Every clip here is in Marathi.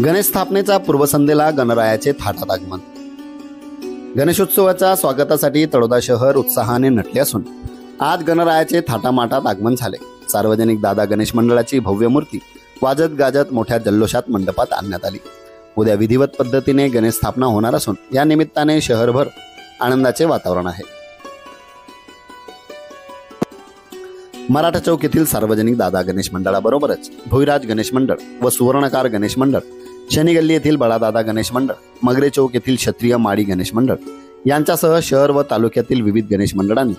गणेश स्थापनेच्या पूर्वसंध्येला गणरायाचे थाटात आगमन। गणेशोत्सवाच्या स्वागतासाठी तळोदा शहर उत्साहाने नटले असून आज गणरायाचे थाटामाटात आगमन झाले। सार्वजनिक दादा गणेश मंडळाची भव्य मूर्ती वाजत गाजत मोठ्या जल्लोषात मंडपात आणण्यात आली। उद्या विधिवत पद्धतीने गणेश स्थापना होणार असून या निमित्ताने शहरभर आनंदाचे वातावरण आहे। मराठा चौक येथील सार्वजनिक दादा गणेश मंडळाबरोबरच भुईराज गणेश मंडळ व सुवर्णकार गणेश मंडळ, शनी गल्ली येथील बडादादा गणेश मंडळ, मगरे चौक येथील क्षत्रिय माडी गणेश मंडळ यांच्यासह शहर व तालुक्यातील विविध गणेश मंडळांनी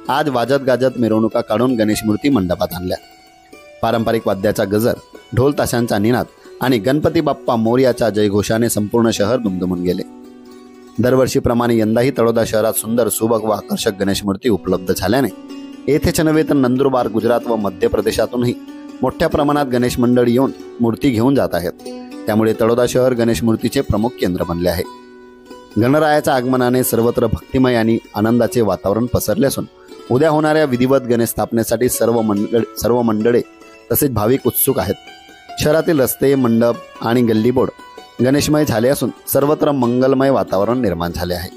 आज वाजत गाजत मिरवणुका काढून गणेश मूर्ती मंडपात आणल्या। पारंपरिक वाद्याचा गजर, ढोल ताशांचा निनाद आणि गणपती बाप्पा मोरयाच्या जयघोषाने संपूर्ण शहर दुमदुमून गेले। दरवर्षीप्रमाणे यंदाही तळोदा शहरात सुंदर, सुबक व आकर्षक गणेश मूर्ती उपलब्ध झाल्याने येथेच नव्हे तर नंदुरबार, गुजरात व मध्य प्रदेशातूनही मोठ्या प्रमाणात गणेश मंडळ येऊन मूर्ती घेऊन जात आहेत। त्यामुळे तळोदा शहर गणेश मूर्तीचे प्रमुख केंद्र बनले आहे। गणरायाच्या आगमनाने सर्वत्र भक्तिमय आणि आनंदाचे वातावरण पसरले असून उद्या होणाऱ्या विधिवत गणेश स्थापनेसाठी सर्व मंडळे तसेच भाविक उत्सुक आहेत। शहरातील रस्ते, मंडप आणि गल्लीबोर्ड गणेशमय झाले असून सर्वत्र मंगलमय वातावरण निर्माण झाले आहे।